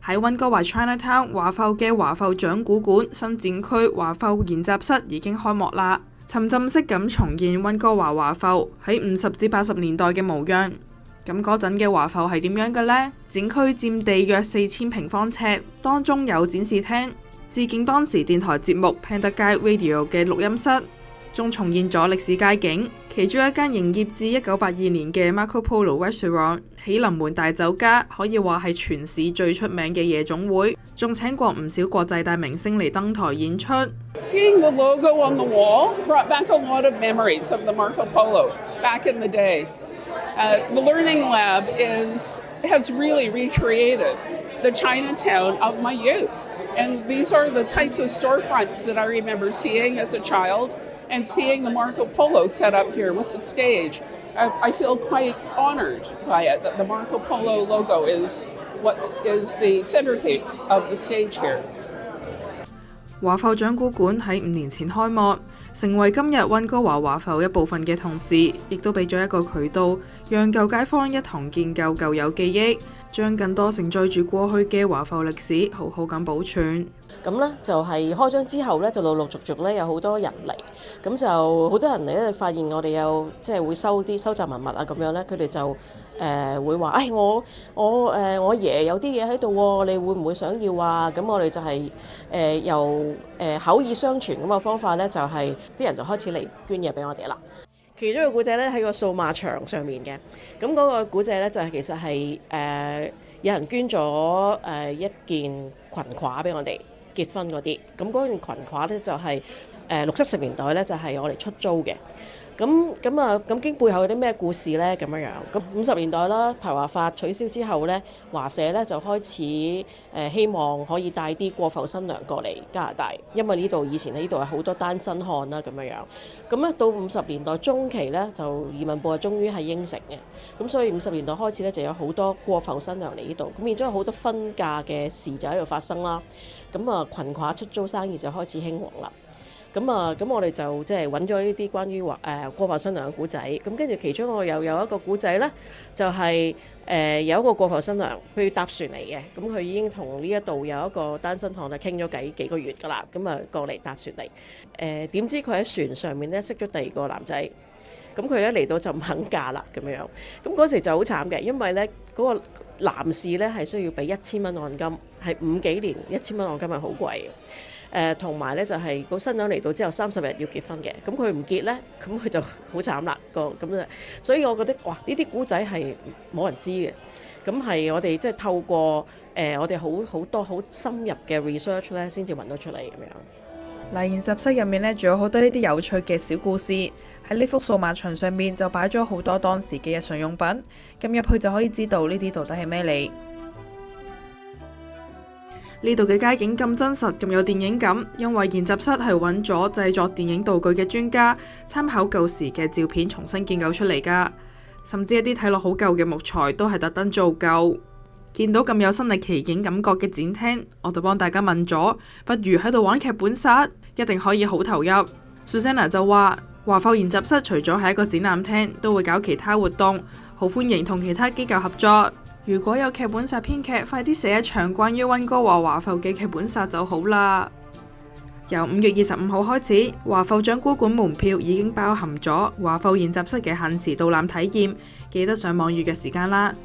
喺溫哥華 Chinatown 華埠嘅華埠掌故館新展區華埠研習室已經開幕啦，沉浸式咁重現溫哥華華埠喺50至80年代嘅模樣。咁嗰陣嘅華埠係點樣嘅呢？展區佔地約4000平方尺，當中有展示廳，致敬當時電台節目 Panda Guide Radio 嘅錄音室，仲重現咗歷史街景。其中一間營業至1982年嘅 Marco Polo Restaurant 喜臨門大酒家，可以話係全市最出名嘅夜總會，仲請過唔少國際大明星嚟登台演出。Seeing the logo on the wall brought back a lot of memories of the Marco Polo back in the day. The Learning Lab has really recreated the Chinatown of my youth. And these are the types of storefronts that I remember seeing as a child and seeing the Marco Polo set up here with the stage. I feel quite honored by it that the Marco Polo logo is the centerpiece of the stage here. 華埠掌故館喺5年前開幕，成為今日溫哥華華埠一部分嘅同時，亦都俾咗一個渠道，讓舊街坊一同建構舊有記憶，將更多承載住過去嘅華埠歷史好好咁保存。咁呢就係開張之後呢，就陸陸續續呢有好多人嚟，咁就好多人嚟咧，發現我哋有即係會收集文物啊咁樣呢，佢哋就會話：我爺有啲嘢喺度喎，你會唔會想要啊？咁我哋就係由口耳相傳咁嘅方法呢，就係啲人就開始嚟捐嘢俾我哋啦。其中一個古仔咧喺個數碼牆上面嘅，咁嗰個古仔咧就係其實係有人捐咗一件裙褂俾我哋結婚嗰啲，咁嗰件裙褂咧就係60-70年代咧就係我哋出租嘅。咁經背後有啲咩故事呢？咁樣咁50年代啦，排華法取消之後呢，華社呢就開始希望可以帶啲過埠新娘過嚟加拿大，因為以前呢度係好多單身漢啦咁樣。咁咧到50年代中期呢，就移民部終於係應承嘅，咁所以50年代開始呢，就有好多過埠新娘嚟呢度，咁變咗有好多婚嫁嘅事就喺度發生啦。咁裙褂出租生意就開始興旺啦。咁我哋就即係揾咗呢啲關於過埠新娘嘅古仔，咁跟住其中我又有一個古仔呢，就係有一個過埠新娘，佢搭船嚟嘅，咁佢已經同呢一度有一個單身漢傾咗偈幾個月㗎啦，咁過嚟搭船嚟，點知佢喺船上面呢識咗第二個男仔，咁佢呢嚟到就唔肯嫁啦咁樣，咁嗰時就好慘嘅，因為呢嗰個男士呢係需要俾1000蚊按金，係50幾年1000蚊按金係好貴嘅。同埋咧就係個新娘嚟到之後30日要結婚嘅，咁佢唔結咧，咁佢就好慘啦所以我覺得哇，呢啲古仔係冇人知嘅，咁係我哋即係透過我哋好多好深入嘅 research 咧，先至揾到出嚟咁樣。嗱，研習室入面呢，仲有好多呢啲有趣嘅小故事，喺呢幅數碼牆上面就擺咗好多當時嘅日常用品，撳入去就可以知道呢啲到底係咩嚟。呢度嘅街景咁真實，咁有電影感，因為研習室係揾咗製作電影道具嘅專家，參考舊時嘅照片重新建構出嚟㗎。甚至一啲睇落好舊嘅木材都係特登做舊。見到咁有身歷其境感覺嘅展廳，我就幫大家問咗，不如喺度玩劇本殺，一定可以好投入。Susanna 就話：華埠研習室除咗係一個展覽廳，都會搞其他活動，好歡迎同其他機構合作。如果有劇本殺編劇，快啲寫一場關於溫哥華華埠嘅劇本殺就好啦。由5月25號開始，華埠掌故館門票已經包含咗華埠研習室嘅限時導覽體驗，記得上網預約時間啦。